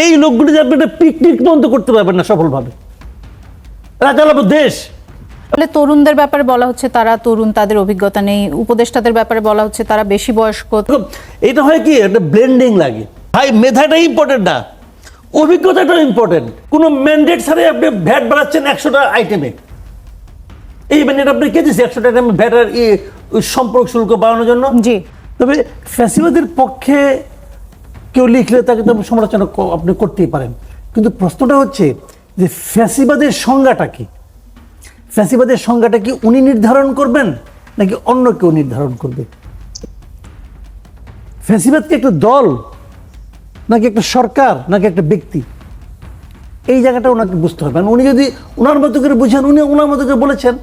এই লোকগুলি যে আপনি একটা পিকনিক বন্ধ করতে পারবেন না সফলভাবে, এরা চালাবো দেশ। তরুণদের ব্যাপারে বলা হচ্ছে তারা তরুণ, তাদের অভিজ্ঞতা নেই। উপদেষ্টাদের ব্যাপারে বলা হচ্ছে তারা বেশি বয়স্ক। এটা হয় কি, একটা ব্লেন্ডিং লাগে ভাই। মেধাটাই ইম্পর্টেন্ট না, অভিজ্ঞতাটাও ইম্পর্টেন্ট। কোনো ম্যান্ডেট ছাড়াই আপনি ভ্যাট বাড়াচ্ছেন 100টা আইটেমে। এই ম্যান্ডেট আপনি কে দিয়েছে 100টা আইটেমে ভ্যাট আর সম্পর্ক শুল্ক বাড়ানোর জন্য? জি। তবে ফ্যাসিবাদের পক্ষে কেউ লিখলে তাকে তো সমালোচনা আপনি করতেই পারেন, কিন্তু প্রশ্নটা হচ্ছে যে ফ্যাসিবাদের সংজ্ঞাটা কি? ফ্যাসিবাদের সংজ্ঞাটা কি উনি নির্ধারণ করবেন নাকি অন্য কেউ নির্ধারণ করবে? ফ্যাসিবাদ কি একটা দল নাকি একটা সরকার নাকি একটা ব্যক্তি? এই জায়গাটা ওনাকে বুঝতে হবে। উনি যদি ওনার মতো করে বুঝেন, উনি ওনার মতো করে বলেছেন,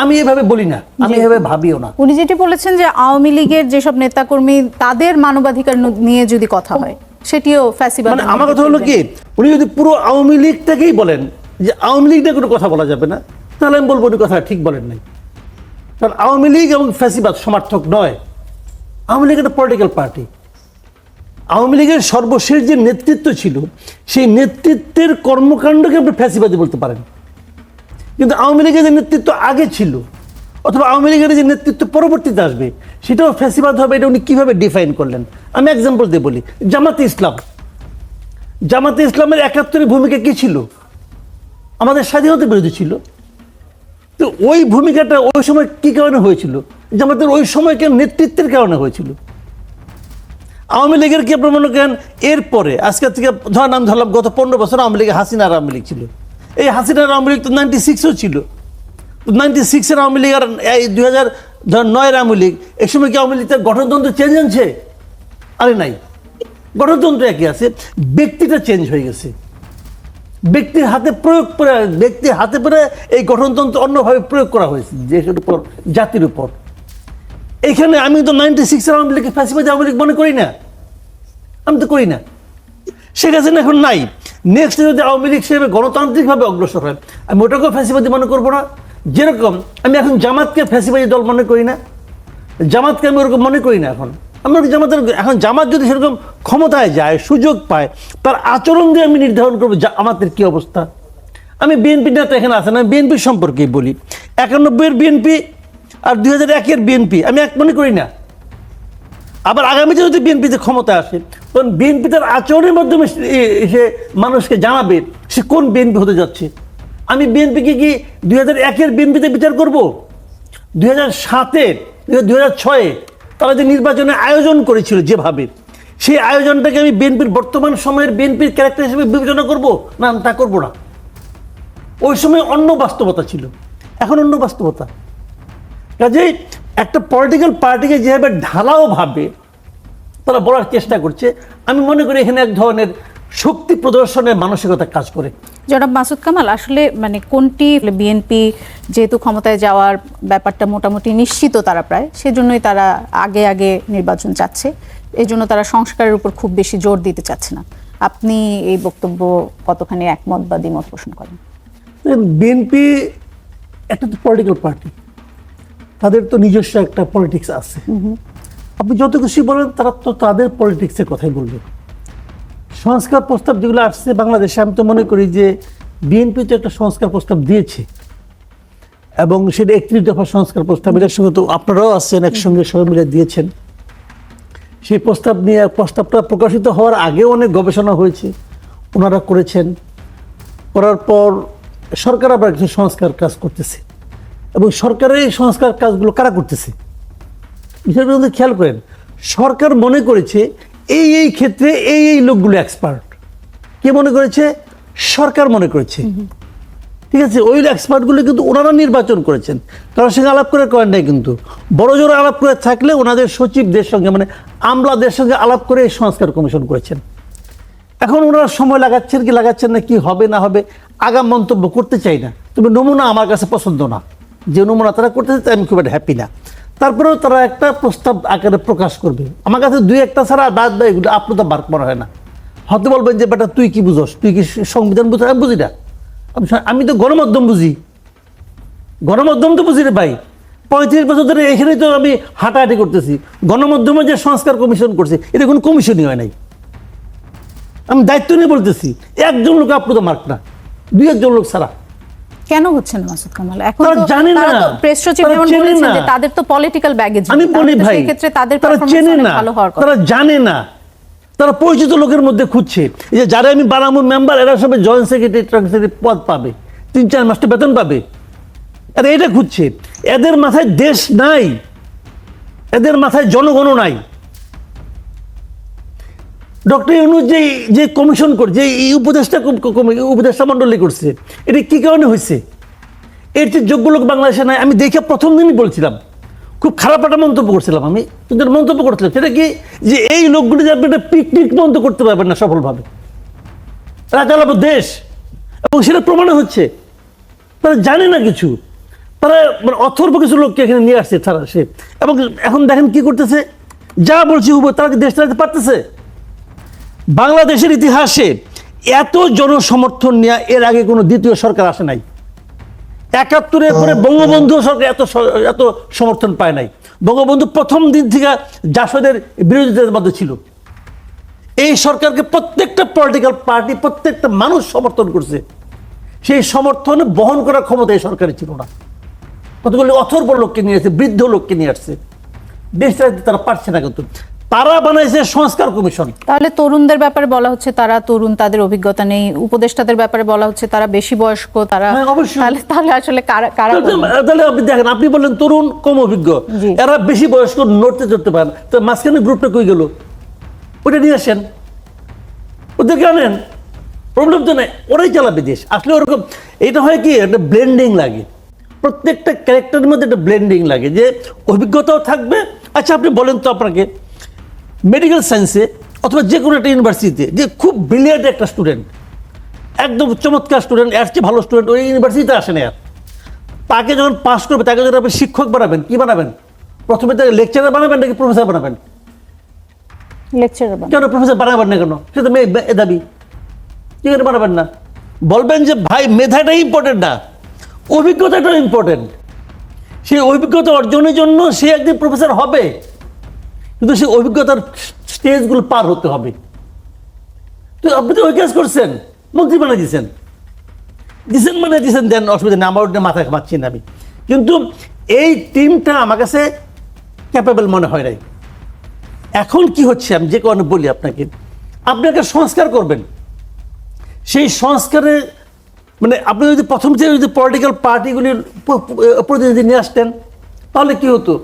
আমি এভাবে বলি না, আমি এভাবে ভাবিও না। উনি যেটি বলেছেন যে আওয়ামী লীগের যেসব নেতাকর্মী তাদের মানবাধিকার নিয়ে যদি কথা হয় সেটিও ফ্যাসিবাদ। মানে আমার কথা হলো কি, উনি যদি পুরো আওয়ামী লীগটাকেই বলেন যে আওয়ামী লীগ নিয়ে কোনো কথা বলা যাবে না, তাহলে আমি বলবো উনি কথা ঠিক বলেন নাই। কারণ আওয়ামী লীগ এবং ফ্যাসিবাদ সমার্থক নয়। আওয়ামী লীগ একটা পলিটিক্যাল পার্টি। আওয়ামী লীগের সর্বশেষ যে নেতৃত্ব ছিল, সেই নেতৃত্বের কর্মকাণ্ডকে আপনি ফ্যাসিবাদী বলতে পারেন, কিন্তু আওয়ামী লীগের যে নেতৃত্ব আগে ছিল অথবা আওয়ামী লীগের যে নেতৃত্ব পরবর্তীতে আসবে সেটাও ফ্যাসিবাদ হবে। এটা উনি কীভাবে ডিফাইন করলেন? আমি এক্সাম্পল দিয়ে বলি। জামাতে ইসলাম, জামাতে ইসলামের 71-এর ভূমিকা কী ছিল? আমাদের স্বাধীনতা বিরোধী ছিল। তো ওই ভূমিকাটা ওই সময় কী কারণে হয়েছিল? জামাতের ওই সময়কার নেতৃত্বের কারণে হয়েছিল। আওয়ামী লীগের কি আপনার মনে করেন এরপরে আজকে থেকে ধরলাম গত 15 বছর আওয়ামী লীগে হাসিনার আওয়ামী লীগ ছিল। এই হাসিনার আওয়ামী লীগ তো 96-ও ছিল। 96-এর আওয়ামী লীগ আর এই 2009-এর আওয়ামী লীগ, এই সময় কি আওয়ামী লীগের গঠনতন্ত্র চেঞ্জ হয়েছে? আরে নাই, গঠনতন্ত্র একই আছে, ব্যক্তিটা চেঞ্জ হয়ে গেছে। ব্যক্তির হাতে প্রয়োগ করে, ব্যক্তির হাতে পরে এই গঠনতন্ত্র অন্যভাবে প্রয়োগ করা হয়েছে দেশের উপর, জাতির উপর। এখানে আমি তো 96-এর আওয়ামী লীগকে ফ্যাসিবাদী আওয়ামী লীগ মনে করি না, আমি তো করি না। শেখ হাসিনা এখন নাই, নেক্সট যদি আওয়ামী লীগ সেভাবে গণতান্ত্রিকভাবে অগ্রসর হয়, আমি ওটাকেও ফ্যাসিবাদী মনে করবো না। যেরকম আমি এখন জামাতকে ফ্যাসিবাদী দল মনে করি না, জামাতকে আমি ওরকম মনে করি না। এখন আমরা জামাতের, এখন জামাত যদি সেরকম ক্ষমতায় যায়, সুযোগ পায়, তার আচরণ দিয়ে আমি নির্ধারণ করবো জামাতের কি অবস্থা। আমি বিএনপি নেতা এখানে আছে না, বিএনপির সম্পর্কেই বলি। 91-এর বিএনপি আর 2001-এর বিএনপি আমি এক মনে করি না। আবার আগামীতে যদি বিএনপিতে ক্ষমতা আসে, তখন বিএনপি তার আচরণের মাধ্যমে সে মানুষকে জানাবে সে কোন বিএনপি হতে যাচ্ছে। আমি বিএনপিকে কি 2001-এর বিএনপিতে বিচার করব? 2007-এর, 2006-এ তারা যে নির্বাচনের আয়োজন করেছিল যেভাবে, সেই আয়োজনটাকে আমি বিএনপির বর্তমান সময়ের বিএনপির ক্যারেক্টার হিসেবে বিবেচনা করব? না, তা করব না। ওই সময় অন্য বাস্তবতা ছিল, এখন অন্য বাস্তবতা। কাজেই একটা পলিটিক্যাল পার্টিকে যেভাবে ঢালাও ভাবে তারা বলার চেষ্টা করছে, আমি মনে করি এখানে এক ধরনের শক্তি প্রদর্শনের মানসিকতা কাজ করে। জনাব মাসুদ কামাল, আসলে মানে কোনটি, বিএনপি যেহেতু ক্ষমতায় যাওয়ার ব্যাপারটা মোটামুটি নিশ্চিত তারা প্রায়, সেজন্যই তারা আগে আগে নির্বাচন চাচ্ছে, এই জন্য তারা সংস্কারের উপর খুব বেশি জোর দিতে চাচ্ছে না। আপনি এই বক্তব্য কতখানি একমত বা দ্বিমত পোষণ করেন? বিএনপি একটা তো পলিটিক্যাল পার্টি, তাদের তো নিজস্ব একটা পলিটিক্স আছে। আপনি যত খুশি বলেন, তারা তো তাদের পলিটিক্সের কথাই বলবে। সংস্কার প্রস্তাব যেগুলো আসছে বাংলাদেশে, আমি তো মনে করি যে বিএনপি তো একটা সংস্কার প্রস্তাব দিয়েছে এবং সেটা 31 দফা সংস্কার প্রস্তাব, এটার সঙ্গে তো আপনারাও আসছেন, একসঙ্গে সবাই মিলে দিয়েছেন। সেই প্রস্তাব নিয়ে, প্রস্তাবটা প্রকাশিত হওয়ার আগেও অনেক গবেষণা হয়েছে, ওনারা করেছেন। করার পর সরকার আবার কিছু সংস্কার কাজ করতেছে, এবং সরকারের এই সংস্কার কাজগুলো কারা করতেছে বিষয়টা কিন্তু খেয়াল করেন। সরকার মনে করেছে এই ক্ষেত্রে এই লোকগুলো এক্সপার্ট। কে মনে করেছে? সরকার মনে করেছে। ঠিক আছে, ওই এক্সপার্টগুলো কিন্তু ওনারা নির্বাচন করেছেন, কারোর সঙ্গে আলাপ করে করেন নাই। কিন্তু বড় জোরে আলাপ করে থাকলে ওনাদের সচিবদের সঙ্গে, মানে আমলাদের সঙ্গে আলাপ করে এই সংস্কার কমিশন করেছেন। এখন ওনারা সময় লাগাচ্ছেন কি লাগাচ্ছেন না, কি হবে না হবে আগাম মন্তব্য করতে চাই না। তবে নমুনা আমার কাছে পছন্দ না, যে নমুনা তারা করতেছে তাই আমি খুব একটা হ্যাপি না। তারপরেও তারা একটা প্রস্তাব আকারে প্রকাশ করবে। আমার কাছে 2-1টা ছাড়া বাদ দেয় এগুলো আপনার তো বার মনে হয় না। হয়তো বলবেন যে বেটা তুই কি বুঝোস, তুই কি সংবিধান বুঝ? আমি বুঝি না, আমি তো গণমাধ্যম বুঝি, গণমাধ্যম তো বুঝি রে ভাই। 35 বছর ধরে এখানেই তো আমি হাঁটাহাঁটি করতেছি। গণমাধ্যমে যে সংস্কার কমিশন করছে, এটা কোনো কমিশনই হয় নাই। আমি দায়িত্ব নিয়ে বলতেছি, একজন লোক আপ্লুত মার্ক না, 2-1 লোক ছাড়া। কেন হচ্ছে না মাসুদ কামাল? এখন তারা তো জানে তারা না, তো প্রেস সচিব তারা যেমন চেনে বলেছেন না। যে তাদের তো পলিটিক্যাল ব্যাগেজ, আমি বলি ভাই, সেই ক্ষেত্রে তাদের তারা পারফরম্যান্স চেনে অনেক না, ভালো হওয়ার কথা। তারা জানে না, তারা পরিচিত লোকের মধ্যে খুঁজছে। এই যে যারা আমি বানাবো মেম্বার, এরা সবাই জয়েন্ট সেক্রেটারি পদ পাবে, 3-4 মাসটা বেতন পাবে, এরা এটা খুঁজছে। এদের মাথায় দেশ নাই, এদের মাথায় জনগণ নাই। ডক্টর ইউনূস যে কমিশন করছে, এই উপদেষ্টা মন্ডলী করছে, এটা কি কারণে হয়েছে? এর যে যোগ্য লোক বাংলাদেশে নাই। আমি দেখে প্রথম দিনই বলছিলাম, খুব খারাপ একটা মন্তব্য করছিলাম, আমি কিন্তু মন্তব্য করছিলাম সেটা কি, যে এই লোকগুলি যে আপনি একটা পিকনিক মন্তব্য করতে পারবেন না সফলভাবে, তারা চালাবো দেশ, এবং সেটা প্রমাণ হচ্ছে। তারা জানে না কিছু, তারা মানে অথর্ব কিছু লোককে এখানে নিয়ে আসছে তারা সে, এবং এখন দেখেন কি করতেছে, যা বলছি হুবহু, তারা কি দেশ চালাতে পারতেছে? বাংলাদেশের ইতিহাসে এত জনসমর্থন নিয়ে এর আগে কোনো দ্বিতীয় সরকার আসে নাই। ৭১-এর পরে বঙ্গবন্ধু সরকার এত সমর্থন পায় নাই। বঙ্গবন্ধু প্রথম দিন থেকে জাসদের বিরোধিতার মধ্যে ছিল। এই সরকারকে প্রত্যেকটা পলিটিক্যাল পার্টি, প্রত্যেকটা মানুষ সমর্থন করছে। সেই সমর্থন বহন করার ক্ষমতা এই সরকারের ছিল না। কতগুলি অথর্ব লোককে নিয়ে আসছে, বৃদ্ধ লোককে নিয়ে আসছে, দেশ চালাতে তারা পারছে না। কিন্তু তারা বানাইছে সংস্কার কমিশন। তাহলে তরুণদের ব্যাপারে বলা হচ্ছে তারা তরুণ, তাদের অভিজ্ঞতা নেই। উপদেষ্টাদের ব্যাপারে বলা হচ্ছে তারা বেশি বয়স্ক, তারা হ্যাঁ, অবশ্যই। তাহলে আসলে কারা করবে? তাহলে আপনি দেখেন, আপনি বললেন তরুণ কম অভিজ্ঞ, জি। এরা বেশি বয়স্ক, নড়তে চড়তে পারে না। তো মাঝখানে গ্রুপটা কই গেল? ওটা নিয়ে আসেন, ওদেরকে আনেন, প্রবলেম তো নেই, ওরাই চালাবে দেশ। আসলে ওরকম এটা হয় কি, একটা ব্লেন্ডিং লাগে, প্রত্যেকটা ক্যারেক্টারের মধ্যে একটা ব্লেন্ডিং লাগে, যে অভিজ্ঞতাও থাকবে। আচ্ছা আপনি বলেন তো, আপনাকে মেডিকেল সায়েন্সে অথবা যে কোনো একটা ইউনিভার্সিটিতে যে খুব ব্রিলিয়ান্ট একটা স্টুডেন্ট, একদম চমৎকার স্টুডেন্ট, এর চেয়ে ভালো স্টুডেন্ট ওই ইউনিভার্সিটিতে আসে না। আর তাকে যখন পাস করবে, তাকে যখন আপনি শিক্ষক বানাবেন, কি বানাবেন? প্রথমে তাকে লেকচারার বানাবেন নাকি প্রফেসর বানাবেন? লেকচারার কেন প্রফেসর বানাবেন না কেন? সে তো দাবি, কি করে বানাবেন না? বলবেন যে ভাই মেধাটাই ইম্পর্টেন্ট না, অভিজ্ঞতাটাও ইম্পর্টেন্ট। সেই অভিজ্ঞতা অর্জনের জন্য সে একদিন প্রফেসর হবে, কিন্তু সেই অভিজ্ঞতার স্টেজগুলো পার হতে হবে। তো আপনি তো ওই কাজ করছেন, মন্ত্রী বানিয়ে দিচ্ছেন, দেন অসুবিধা নেই, আমার ওটা মাথায় মারছি না আমি। কিন্তু এই টিমটা আমার কাছে ক্যাপেবল মনে হয় নাই। এখন কি হচ্ছে, আমি যে কারণে বলি আপনাকে, আপনি একটা সংস্কার করবেন, সেই সংস্কারে মানে আপনি যদি প্রথম থেকে যদি পলিটিক্যাল পার্টিগুলির প্রতিনিধি নিয়ে আসতেন, তাহলে কি হতো?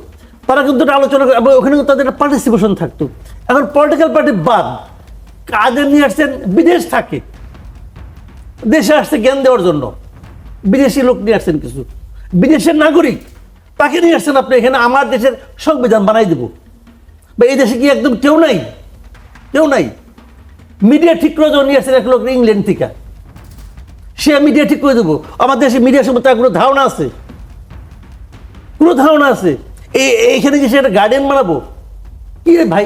তারা কিন্তু একটা আলোচনা করে, ওখানে তাদের একটা পার্টিসিপেশন থাকতো। এখন পলিটিক্যাল পার্টি বাদ, কাজে নিয়ে আসছেন বিদেশ থাকে, দেশে আসছে জ্ঞান দেওয়ার জন্য, বিদেশি লোক নিয়ে আসছেন, কিছু বিদেশের নাগরিক, তাকে নিয়ে আসছেন আপনি এখানে। আমার দেশের সংবিধান বানাই দেবো, বা এই দেশে কি একদম কেউ নাই? কেউ নাই। মিডিয়া ঠিক করে দেবো, নিয়ে আসছেন এক লোক ইংল্যান্ড থেকে, সে মিডিয়া ঠিক করে দেবো। আমার দেশে মিডিয়া সম্বন্ধে তার কোনো ধারণা আছে? কোনো ধারণা আছে? এইখানে কি সে একটা গার্ডিয়ান বানাবো? কি রে ভাই,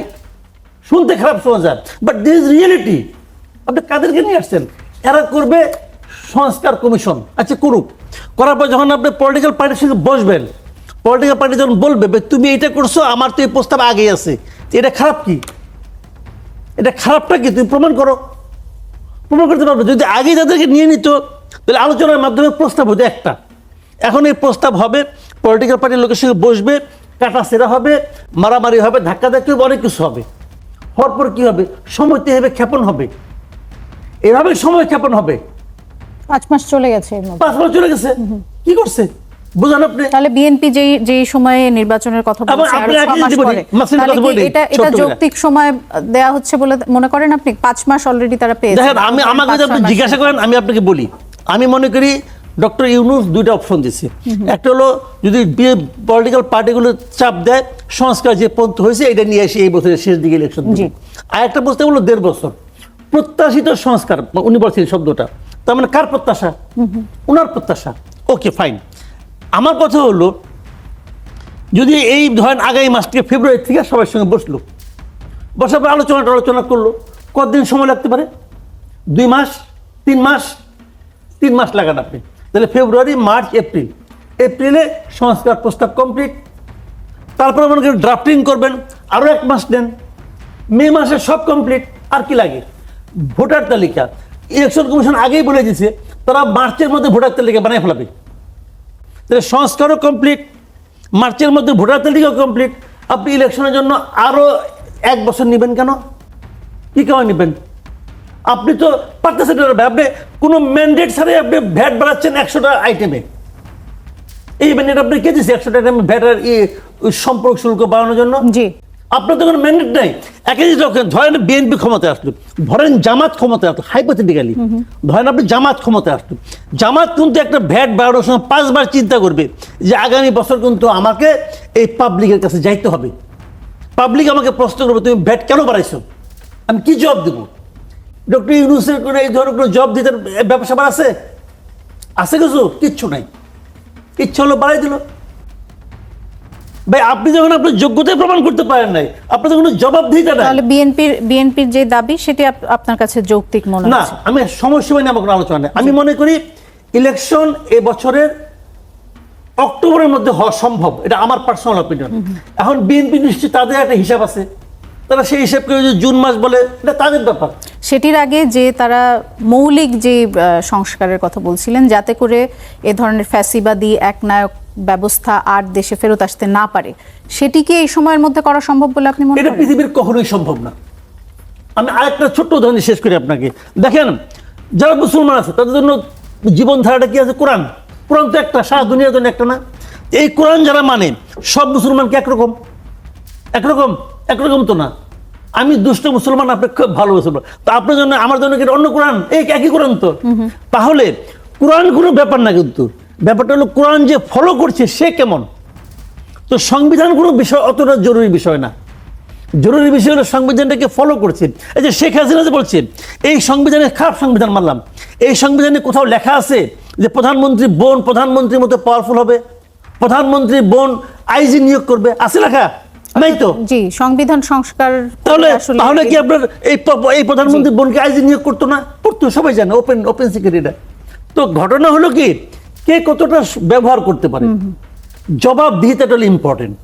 শুনতে খারাপ শোনা যায়, বাট দিস ইজ রিয়েলিটি। আপনি কাদেরকে নিয়ে আসছেন? এরা করবে সংস্কার কমিশন। আচ্ছা করুক, করার পর যখন আপনি পলিটিক্যাল পার্টির সঙ্গে বসবেন, পলিটিক্যাল পার্টি যখন বলবে তুমি এটা করছো, আমার তো এই প্রস্তাব আগেই আছে, এটা খারাপ কি? এটা খারাপটা কি? তুমি প্রমাণ করো, প্রমাণ করতে পারবে। যদি আগে যাদেরকে নিয়ে নিত, তাহলে আলোচনার মাধ্যমে প্রস্তাব হতো একটা। এখন এই প্রস্তাব হবে, পলিটিক্যাল পার্টির লোকের সঙ্গে বসবে, কাটাছেড়া হবে, মারামারি হবে, ধাক্কাধাক্কি হবে, অনেক কিছু হবে। হওয়ার পর কি হবে? সময়তে হবে, ক্ষেপণ হবে, এভাবে সময় ক্ষেপণ হবে। 5 মাস চলে গেছে এর মধ্যে। 5 মাস চলে গেছে, কি করছে বুঝান আপনি? তাহলে বিএনপি যেই সময়ে নির্বাচনের কথা বলছে, আপনি আরো 6 মাস পরে, তাহলে কি এটা যৌক্তিক সময় দেয়া হচ্ছে বলে মনে করেন আপনি? 5 মাস অলরেডি তারা পেয়েছে। দেখেন, আমাকে যদি আপনি জিজ্ঞাসা করেন, আমি আপনাকে বলি, আমি মনে করি ডক্টর ইউনূস দুইটা অপশন দিচ্ছে। একটা হলো যদি পলিটিক্যাল পার্টিগুলো চাপ দেয়, সংস্কার যে পন্থ হয়েছে এটা নিয়ে এসে এই বছরের শেষ দিকে ইলেকশন দিবে। আর একটা প্রস্তাব হলো 1.5 বছর প্রত্যাশিত সংস্কার, উনি বলছেন শব্দটা, তার মানে কার প্রত্যাশা? ওনার প্রত্যাশা। Okay fine. আমার কথা হলো, যদি এই ধরেন আগামী মাস থেকে ফেব্রুয়ারি থেকে সবার সঙ্গে বসলো, বসার পর আলোচনা করলো, কতদিন সময় লাগতে পারে? 2 মাস, 3 মাস? 3 মাস লাগান আপনি। তাহলে ফেব্রুয়ারি, মার্চ, এপ্রিলে সংস্কার প্রস্তাব কমপ্লিট। তারপরে মনে করেন ড্রাফটিং করবেন, আরও 1 মাস নেন, মে মাসে সব কমপ্লিট। আর কি লাগে? ভোটার তালিকা ইলেকশন কমিশন আগেই বলে দিয়েছে তারা মার্চের মধ্যে ভোটার তালিকা বানায় ফেলাবে। তাহলে সংস্কারও কমপ্লিট, মার্চের মধ্যে ভোটার তালিকাও কমপ্লিট, আপনি ইলেকশনের জন্য আরো 1 বছর নেবেন কেন? কি কারণে নেবেন? আপনি তো পারতেছেন না, আপনি কোনো ম্যান্ডেট ছাড়াই আপনি ভ্যাট বাড়াচ্ছেন 100টা আইটেমে। এই ম্যান্ডেট আপনি কে দিয়েছে 100টা আইটেমে ভ্যাটের সম্পর্ক শুল্ক বাড়ানোর জন্য? জি, আপনার তো কোনো ম্যান্ডেট নাই। একই ধরেন বিএনপি ক্ষমতায় আসলো, ধরেন জামাত ক্ষমতায় আসলো, হাইপোথেটিক্যালি ধরেন আপনি জামাত ক্ষমতায় আসলো, জামাত কিন্তু একটা ভ্যাট বাড়ানোর সময় 5 বার চিন্তা করবে যে আগামী বছর কিন্তু আমাকে এই পাবলিকের কাছে যাইতে হবে, পাবলিক আমাকে প্রশ্ন করবে তুমি ভ্যাট কেন বাড়াইছো, আমি কি জবাব দেবো? ডক্টর ইউনূসের করে এই ধরনের কোনো জবাব দিতে ব্যবসা আছে? আছে কিছু? কিচ্ছু নাই, ইচ্ছা হলো বাড়াই দিল। ভাই আপনি যখন আপনার যোগ্যতায় প্রমাণ করতে পারেন নাই, আপনার তো কোনো জবাবদিহিতা নাই। তাহলে বিএনপির যে দাবি সেটি আপনার কাছে যৌক্তিক মনে না, হচ্ছে? আমি সমস্যা নিয়ে আমার কোনো আলোচনা নেই। আমি মনে করি ইলেকশন এ বছরের অক্টোবরের মধ্যে হওয়া সম্ভব, এটা আমার পার্সোনাল অপিনিয়ন। এখন বিএনপি নিশ্চয়ই তাদের একটা হিসাব আছে, তারা সেই হিসাবকে যদি জুন মাস বলে এটা তাদের ব্যাপার। সেটির আগে যে তারা মৌলিক যে সংস্কারের কথা বলছিলেন যাতে করে এ ধরনের ফ্যাসিবাদী একনায়ক ব্যবস্থা আর দেশে ফেরত আসতে না পারে, সেটি কি এই সময়ের মধ্যে করা সম্ভব বলে আপনি মনে এটা করেন? পৃথিবীর কখনোই সম্ভব না। আমি আরেকটা ছোট্ট উদাহরণ দিয়ে শেষ করি আপনাকে। দেখেন যারা মুসলমান আছে তাদের জন্য জীবনধারাটা কি আছে? কোরআন। কোরআন তো একটা, সারা দুনিয়ার জন্য একটা না। এই কোরআন যারা মানে সব মুসলমানকে একরকম? একরকম একরকম তো না। আমি দুষ্ট মুসলমান, আপনি খুব ভালো মুসলমান, তো আপনার জন্য আমার জন্য কি অন্য কোরআন? এই একই কোরআন তো। তাহলে কোরআন কোনো ব্যাপার না, কিন্তু ব্যাপারটা হলো কোরআন যে ফলো করছে সে কেমন। তো সংবিধান কোনো বিষয় অতটা জরুরি বিষয় না। জরুরি বিষয় হলো সংবিধানটাকে ফলো করছে। এই যে শেখ হাসিনা যে বলছে এই সংবিধানে খারাপ সংবিধান মানলাম, এই সংবিধানে কোথাও লেখা আছে যে প্রধানমন্ত্রী বোন প্রধানমন্ত্রীর মতো পাওয়ারফুল হবে, প্রধানমন্ত্রী বোন আইজি নিয়োগ করবে? আছে লেখা? নাই তো। জি, সংবিধান সংস্কার তাহলে তাহলে কি আপনার এই প্রধানমন্ত্রী বোনকে আইজি নিয়োগ করতো না? করতো, সবাই জানে, ওপেন সিক্রেট। তো ঘটনা হলো কি কে কতটা ব্যবহার করতে পারে, জবাবদিহিতাটা হলো ইম্পর্টেন্ট।